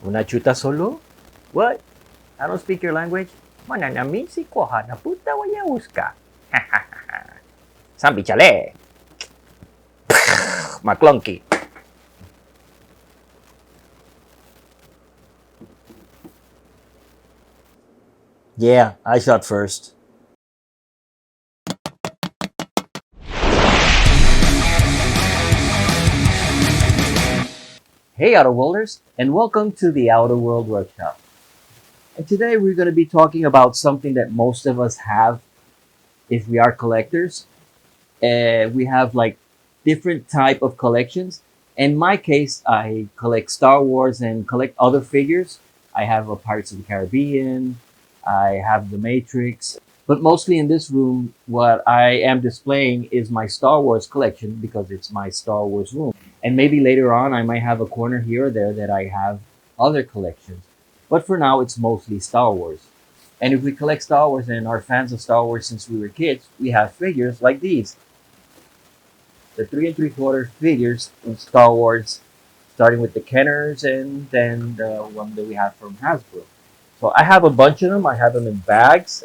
Una chuta solo? What? I don't speak your language. Mananamin si koha na puta wayauska. Sambi chale. McClunky. Yeah, I shot first. Hey Outer Worlders, and welcome to the Outer World Workshop. And today we're going to be talking about something that most of us have if we are collectors. We have like different type of collections. In my case, I collect Star Wars and collect other figures. I have a Pirates of the Caribbean, I have the Matrix, but mostly in this room, what I am displaying is my Star Wars collection because it's my Star Wars room. And maybe later on, I might have a corner here or there that I have other collections. But for now, it's mostly Star Wars. And if we collect Star Wars and are fans of Star Wars since we were kids, we have figures like these. The 3 3/4 figures in Star Wars, starting with the Kenners and then the one that we have from Hasbro. So I have a bunch of them. I have them in bags.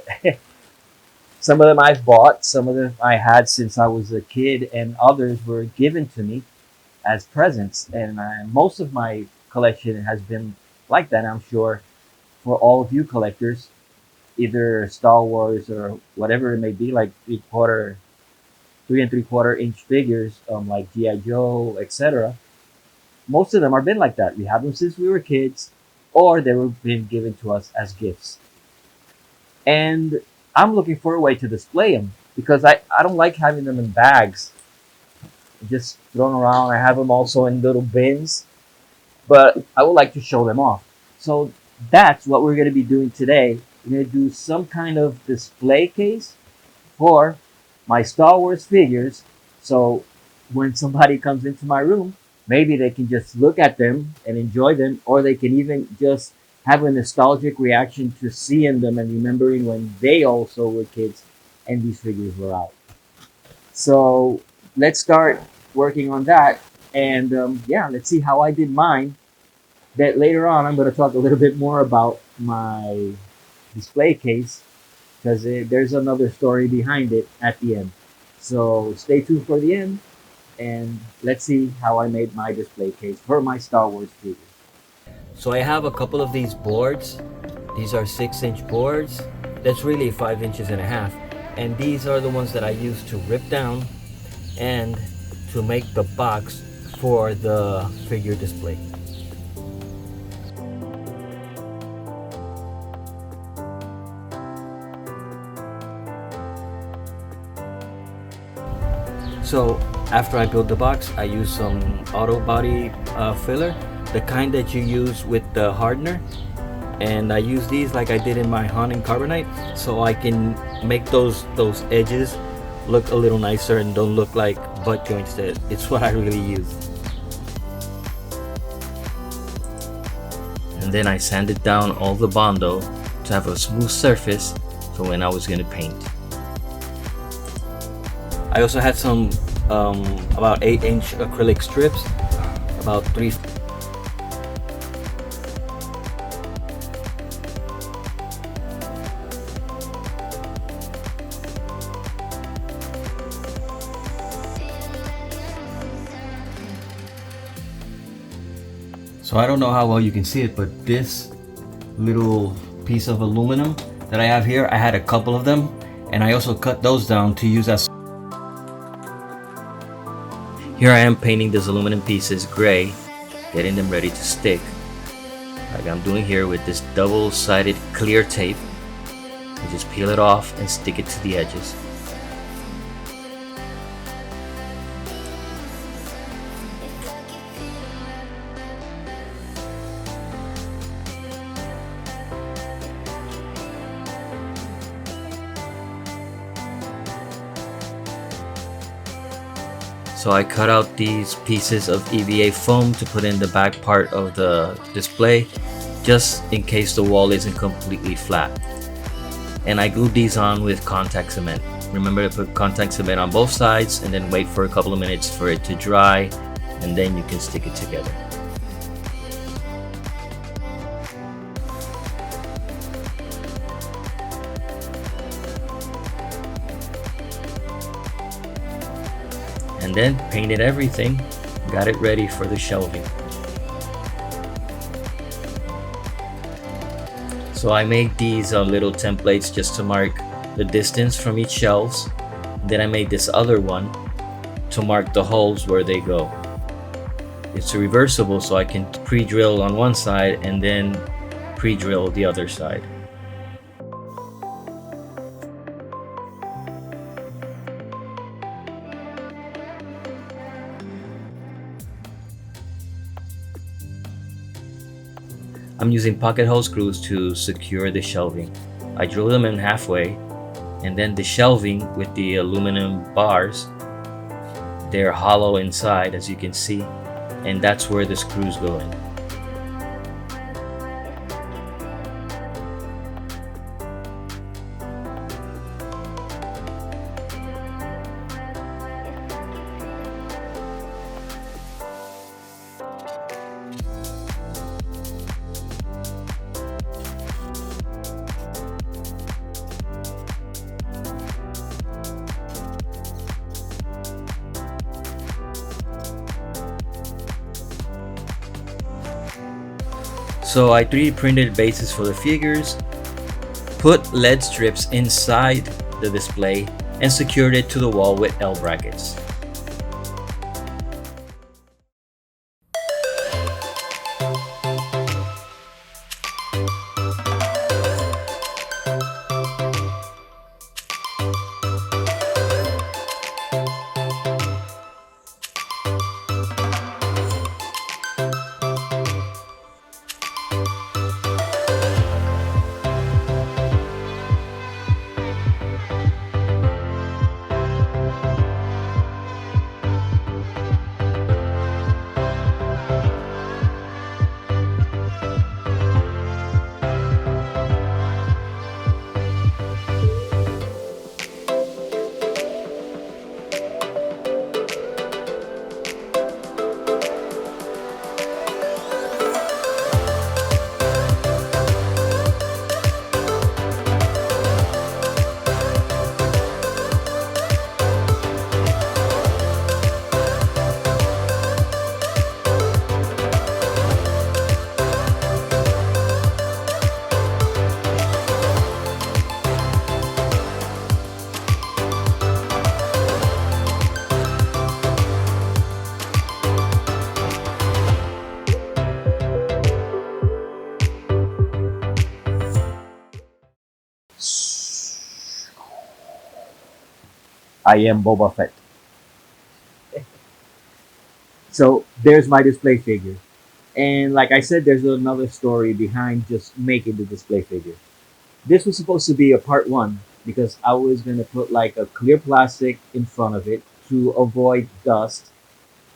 Some of them I've bought, some of them I had since I was a kid, and others were given to me as presents. And most of my collection has been like that, I'm sure, for all of you collectors, either Star Wars or whatever it may be, like 3 3/4 inch figures, like GI Joe, etc. Most of them have been like that. We have them since we were kids, or they were being given to us as gifts. And I'm looking for a way to display them because I don't like having them in bags, just thrown around. I have them also in little bins, but I would like to show them off. So that's what we're going to be doing today. We're going to do some kind of display case for my Star Wars figures. So when somebody comes into my room, maybe they can just look at them and enjoy them, or they can even just have a nostalgic reaction to seeing them and remembering when they also were kids and these figures were out. So let's start working on that. And yeah, let's see how I did mine. That later on, I'm going to talk a little bit more about my display case because there's another story behind it at the end. So stay tuned for the end and let's see how I made my display case for my Star Wars figure. So I have a couple of these boards. These are 6-inch boards. That's really 5.5 inches. And these are the ones that I use to rip down and to make the box for the figure display. So after I build the box, I use some auto body filler, the kind that you use with the hardener. And I use these like I did in my Han and Carbonite, so I can make those edges look a little nicer and don't look like butt joints. That it's what I really use. And then I sanded down all the Bondo to have a smooth surface for when I was gonna paint. I also had some about 8-inch acrylic strips, about 3. So I don't know how well you can see it, but this little piece of aluminum that I have here, I had a couple of them, and I also cut those down to use as. Here I am painting these aluminum pieces gray, getting them ready to stick, like I'm doing here with this double-sided clear tape. You just peel it off and stick it to the edges. So I cut out these pieces of EVA foam to put in the back part of the display, just in case the wall isn't completely flat. And I glued these on with contact cement. Remember to put contact cement on both sides and then wait for a couple of minutes for it to dry, and then you can stick it together. and then painted everything, got it ready for the shelving. So I made these little templates just to mark the distance from each shelves. Then I made this other one to mark the holes where they go. It's reversible, so I can pre-drill on one side and then pre-drill the other side. I'm using pocket hole screws to secure the shelving. I drill them in halfway, and then the shelving with the aluminum bars, they're hollow inside as you can see, and that's where the screws go in. So I 3D printed bases for the figures, put LED strips inside the display, and secured it to the wall with L brackets. I am Boba Fett. So there's my display figure. And like I said, there's another story behind just making the display figure. This was supposed to be a part one because I was going to put like a clear plastic in front of it to avoid dust.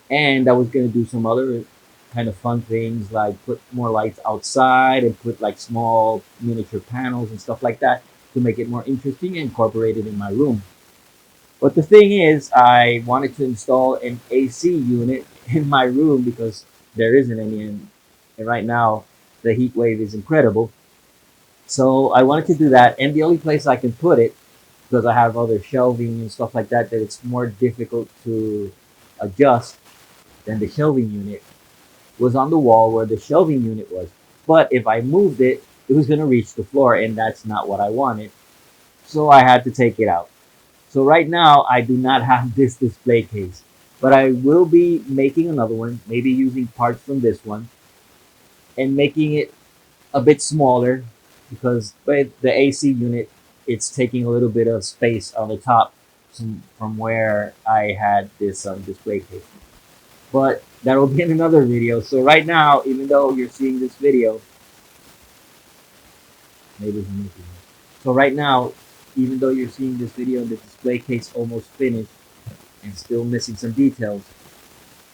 And I was going to do some other kind of fun things like put more lights outside and put like small miniature panels and stuff like that to make it more interesting and incorporate it in my room. But the thing is, I wanted to install an AC unit in my room because there isn't any. And right now, the heat wave is incredible. So I wanted to do that. And the only place I can put it, because I have other shelving and stuff like that, that it's more difficult to adjust than the shelving unit, was on the wall where the shelving unit was. But if I moved it, it was going to reach the floor, and that's not what I wanted. So I had to take it out. So right now, I do not have this display case, but I will be making another one, maybe using parts from this one and making it a bit smaller because with the AC unit, it's taking a little bit of space on the top from where I had this display case. But that will be in another video. So right now, even though you're seeing this video, maybe it's making it. So right now, even though you're seeing this video and the display case almost finished and still missing some details,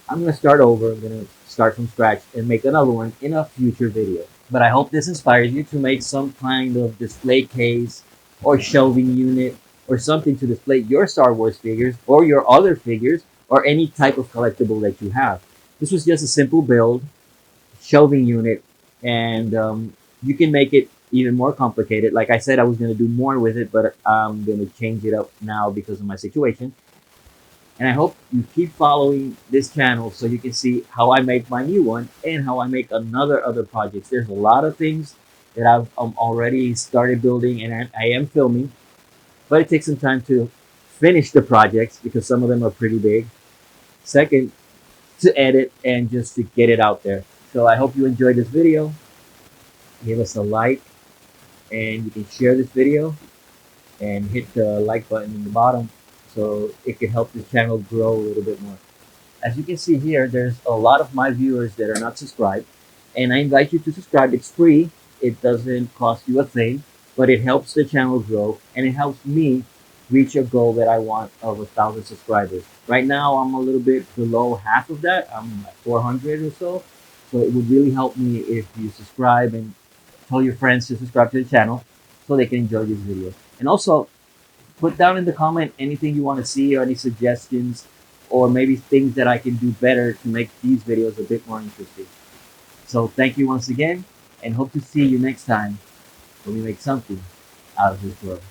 I'm going to start over. I'm going to start from scratch and make another one in a future video. But I hope this inspires you to make some kind of display case or shelving unit or something to display your Star Wars figures or your other figures or any type of collectible that you have. This was just a simple build, shelving unit, and you can make it even more complicated. Like I said, I was going to do more with it, but I'm going to change it up now because of my situation. And I hope you keep following this channel so you can see how I make my new one and how I make another other projects. There's a lot of things that I've already started building and I am filming, but it takes some time to finish the projects because some of them are pretty big. Second, to edit and just to get it out there. So I hope you enjoyed this video. Give us a like and you can share this video and hit the like button in the bottom so it can help this channel grow a little bit more. As you can see here, there's a lot of my viewers that are not subscribed, and I invite you to subscribe. It's free. It doesn't cost you a thing, but it helps the channel grow and it helps me reach a goal that I want of 1,000 subscribers. Right now, I'm a little bit below half of that. I'm at 400 or so. So it would really help me if you subscribe and tell your friends to subscribe to the channel so they can enjoy these videos. And also, put down in the comment anything you want to see or any suggestions or maybe things that I can do better to make these videos a bit more interesting. So thank you once again and hope to see you next time when we make something out of this world.